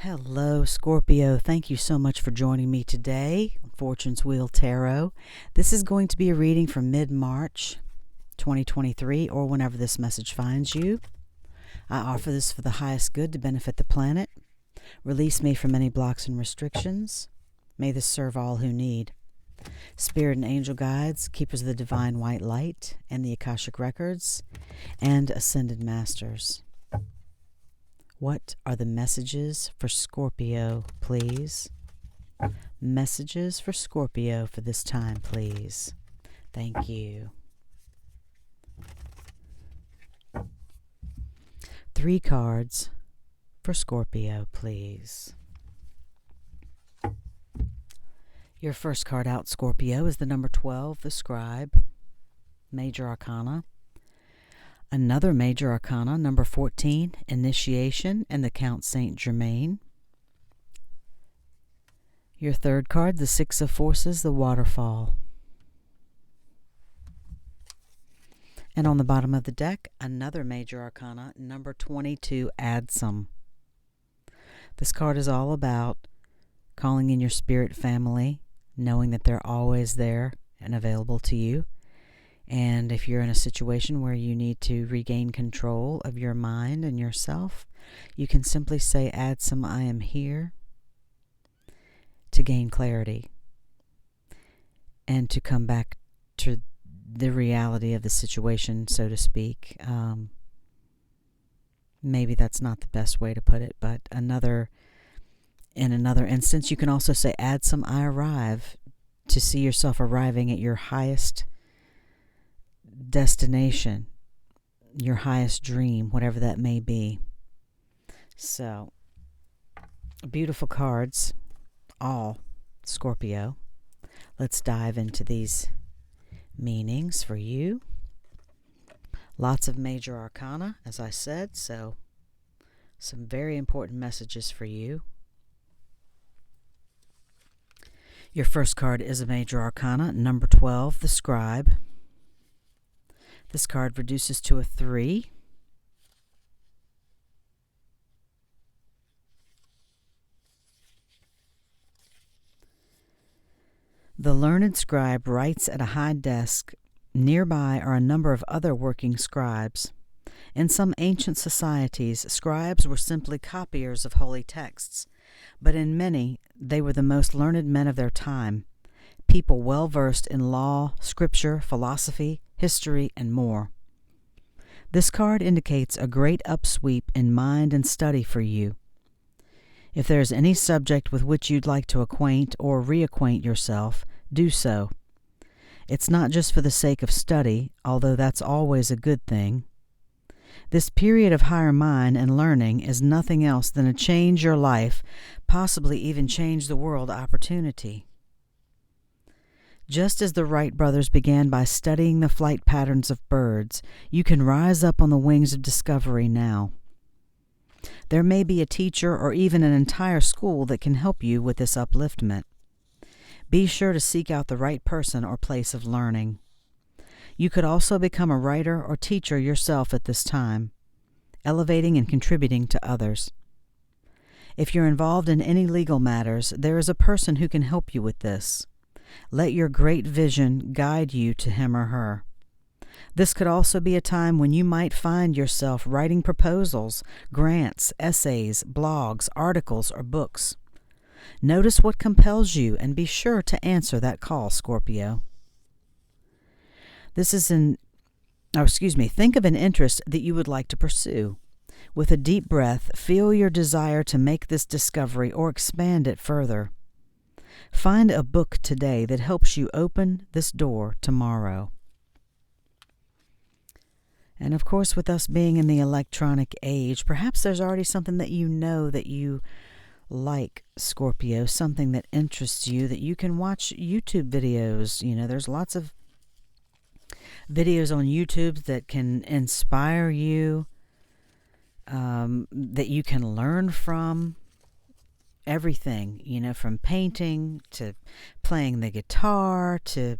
Hello, Scorpio. Thank you so much for joining me today on Fortune's Wheel Tarot. This is going to be a reading from mid-March 2023 or whenever this message finds you. I offer this for the highest good to benefit the planet. Release me from any blocks and restrictions. May this serve all who need. Spirit and angel guides, keepers of the divine white light and the Akashic records, and ascended masters. What are the messages for Scorpio, please? Messages for Scorpio for this time, please. Thank you. 3 cards for Scorpio, please. Your first card out, Scorpio, is the number 12, the Scribe, Major Arcana. Another Major Arcana, number 14, Initiation, and the Count Saint Germain. Your third card, the Six of Forces, the Waterfall. And on the bottom of the deck, another Major Arcana, number 22, Adsum. This card is all about calling in your spirit family, knowing that they're always there and available to you. And if you're in a situation where you need to regain control of your mind and yourself, you can simply say, Adsum, I am here, to gain clarity and to come back to the reality of the situation, so to speak. Maybe that's not the best way to put it, but in another instance, you can also say, Adsum, I arrive, to see yourself arriving at your highest destination, your highest dream, whatever that may be. So, beautiful cards, all Scorpio. Let's dive into these meanings for you. Lots of Major Arcana, as I said, so some very important messages for you. Your first card is a Major Arcana, number 12, the Scribe. This card reduces to a 3. The learned scribe writes at a high desk. Nearby are a number of other working scribes. In some ancient societies, scribes were simply copiers of holy texts, but in many, they were the most learned men of their time, people well versed in law, scripture, philosophy, history, and more. This card indicates a great upsweep in mind and study for you. If there is any subject with which you'd like to acquaint or reacquaint yourself, do so. It's not just for the sake of study, although that's always a good thing. This period of higher mind and learning is nothing else than a change your life, possibly even change the world opportunity. Just as the Wright brothers began by studying the flight patterns of birds, you can rise up on the wings of discovery now. There may be a teacher or even an entire school that can help you with this upliftment. Be sure to seek out the right person or place of learning. You could also become a writer or teacher yourself at this time, elevating and contributing to others. If you're involved in any legal matters, there is a person who can help you with this. Let your great vision guide you to him or her. This could also be a time when you might find yourself writing proposals, grants, essays, blogs, articles, or books. Notice what compels you and be sure to answer that call, Scorpio. Think of an interest that you would like to pursue. With a deep breath, feel your desire to make this discovery or expand it further. Find a book today that helps you open this door tomorrow. And of course, with us being in the electronic age, perhaps there's already something that you know that you like, Scorpio, something that interests you, that you can watch YouTube videos. There's lots of videos on YouTube that can inspire you, that you can learn from. Everything, from painting to playing the guitar to,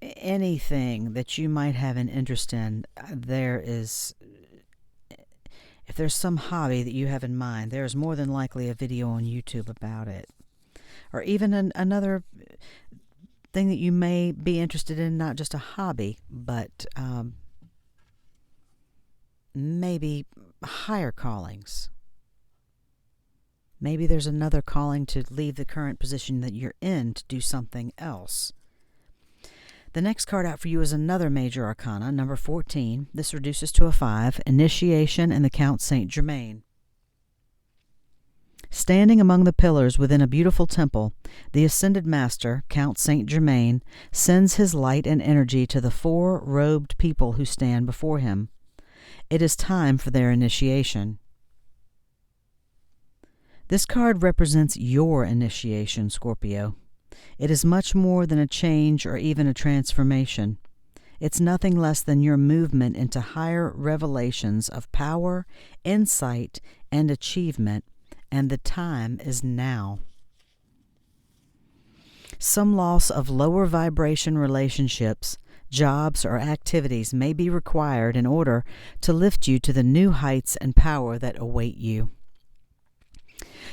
anything that you might have an interest in. There is If there's some hobby that you have in mind, there is more than likely a video on YouTube about it. Or even another thing that you may be interested in, not just a hobby, but maybe higher callings. Maybe there's another calling to leave the current position that you're in to do something else. The next card out for you is another major arcana, number 14. This reduces to a 5, Initiation and the Count Saint Germain. Standing among the pillars within a beautiful temple, the Ascended Master, Count Saint Germain, sends his light and energy to the 4 robed people who stand before him. It is time for their initiation. This card represents your initiation, Scorpio. It is much more than a change or even a transformation. It's nothing less than your movement into higher revelations of power, insight, and achievement, and the time is now. Some loss of lower vibration relationships, jobs, or activities may be required in order to lift you to the new heights and power that await you.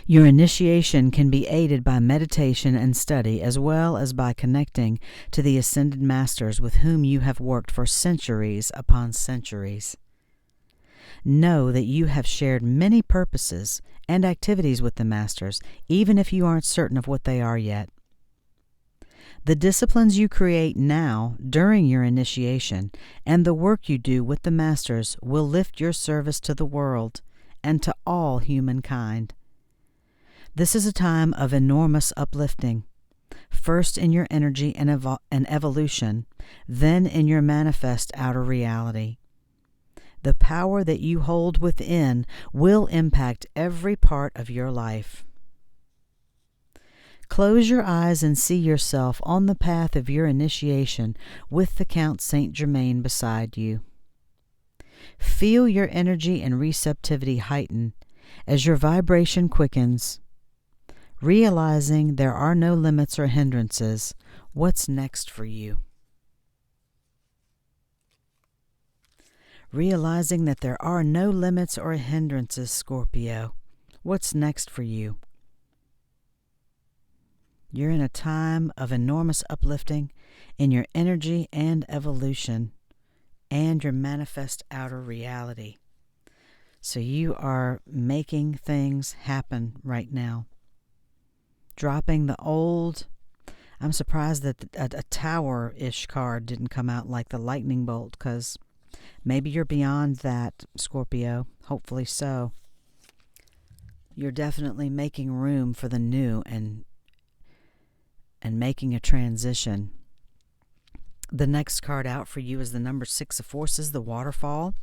Your initiation can be aided by meditation and study, as well as by connecting to the Ascended Masters with whom you have worked for centuries upon centuries. Know that you have shared many purposes and activities with the Masters, even if you aren't certain of what they are yet. The disciplines you create now during your initiation and the work you do with the Masters will lift your service to the world and to all humankind. This is a time of enormous uplifting, first in your energy and evolution, then in your manifest outer reality. The power that you hold within will impact every part of your life. Close your eyes and see yourself on the path of your initiation with the Count Saint Germain beside you. Feel your energy and receptivity heighten as your vibration quickens. Realizing there are no limits or hindrances, what's next for you? Realizing that there are no limits or hindrances, Scorpio, what's next for you? You're in a time of enormous uplifting in your energy and evolution and your manifest outer reality. So you are making things happen right now. Dropping the old. I'm surprised that a tower-ish card didn't come out like the lightning bolt, because maybe you're beyond that, Scorpio. Hopefully so. You're definitely making room for the new and making a transition. The next card out for you is the number 6 of Forces, the Waterfall.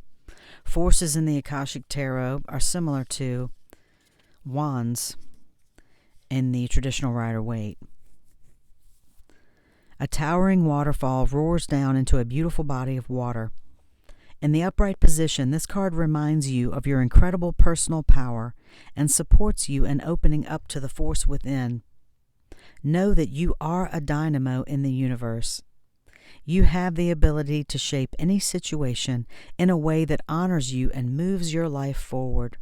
Forces in the Akashic Tarot are similar to wands in the traditional Rider-Waite. A towering waterfall roars down into a beautiful body of water. In the upright position, this card reminds you of your incredible personal power and supports you in opening up to the force within. Know that you are a dynamo in the universe. You have the ability to shape any situation in a way that honors you and moves your life forward.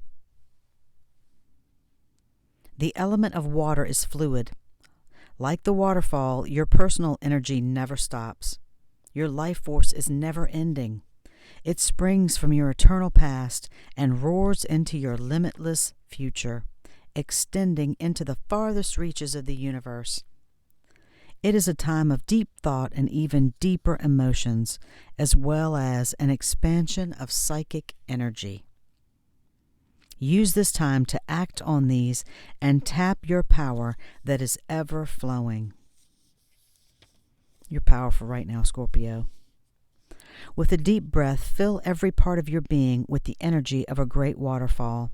The element of water is fluid. Like the waterfall, your personal energy never stops. Your life force is never ending. It springs from your eternal past and roars into your limitless future, extending into the farthest reaches of the universe. It is a time of deep thought and even deeper emotions, as well as an expansion of psychic energy. Use this time to act on these and tap your power that is ever flowing. You're powerful right now, Scorpio. With a deep breath, fill every part of your being with the energy of a great waterfall.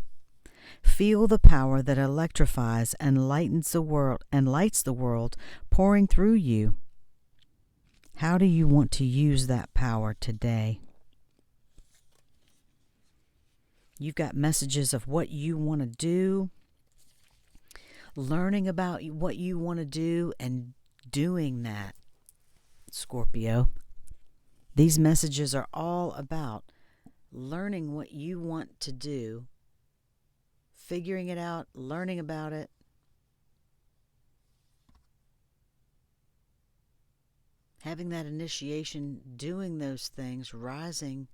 Feel the power that electrifies and lights the world pouring through you. How do you want to use that power today? You've got messages of what you want to do, learning about what you want to do, and doing that, Scorpio. These messages are all about learning what you want to do, figuring it out, learning about it, having that initiation, doing those things, rising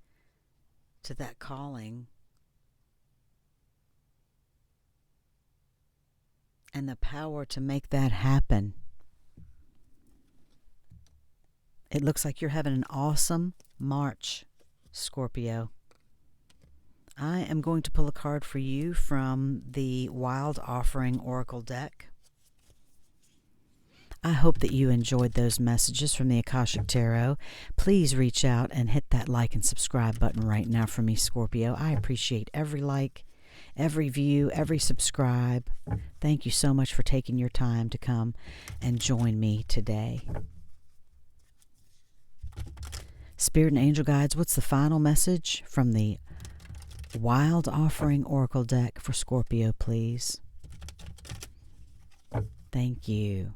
to that calling, and the power to make that happen. It looks like you're having an awesome March, Scorpio. I am going to pull a card for you from the Wild Offering Oracle deck. I hope that you enjoyed those messages from the Akashic Tarot. Please reach out and hit that like and subscribe button right now for me, Scorpio. I appreciate every like, every view, every subscribe. Thank you so much for taking your time to come and join me today. Spirit and Angel Guides, what's the final message from the Wild Offering Oracle deck for Scorpio, please? Thank you.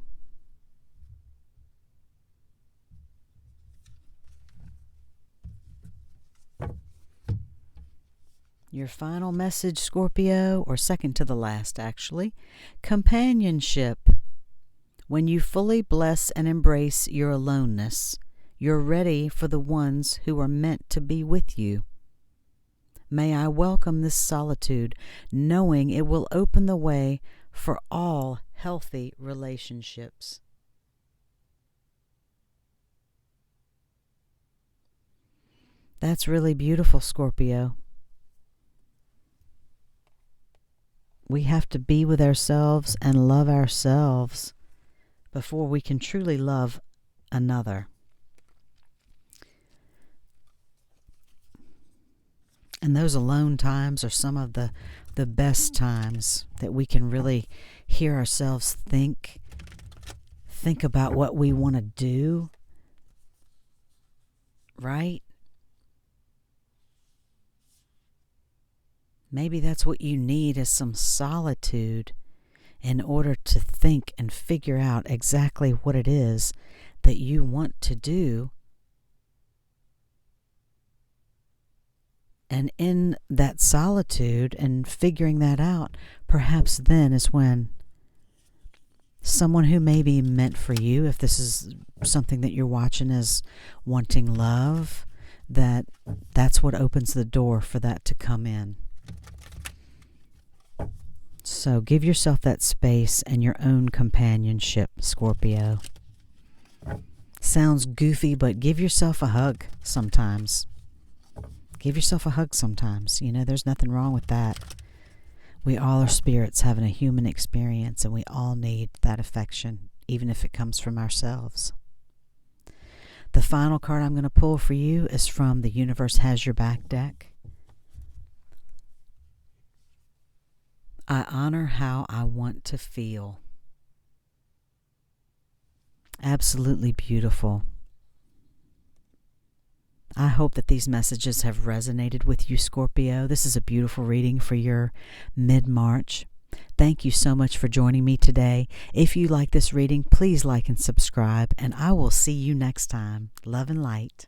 Your final message, Scorpio, or second to the last, actually. Companionship. When you fully bless and embrace your aloneness, you're ready for the ones who are meant to be with you. May I welcome this solitude, knowing it will open the way for all healthy relationships. That's really beautiful, Scorpio. We have to be with ourselves and love ourselves before we can truly love another. And those alone times are some of the best times that we can really hear ourselves think about what we want to do, right? Maybe that's what you need, is some solitude in order to think and figure out exactly what it is that you want to do. And in that solitude and figuring that out, perhaps then is when someone who may be meant for you, if this is something that you're watching as wanting love, that's what opens the door for that to come in. So give yourself that space and your own companionship, Scorpio. Sounds goofy, but give yourself a hug sometimes. Give yourself a hug sometimes. You know, there's nothing wrong with that. We all are spirits having a human experience, and we all need that affection, even if it comes from ourselves. The final card I'm going to pull for you is from the Universe Has Your Back deck. I honor how I want to feel. Absolutely beautiful. I hope that these messages have resonated with you, Scorpio. This is a beautiful reading for your mid-March. Thank you so much for joining me today. If you like this reading, please like and subscribe, and I will see you next time. Love and light.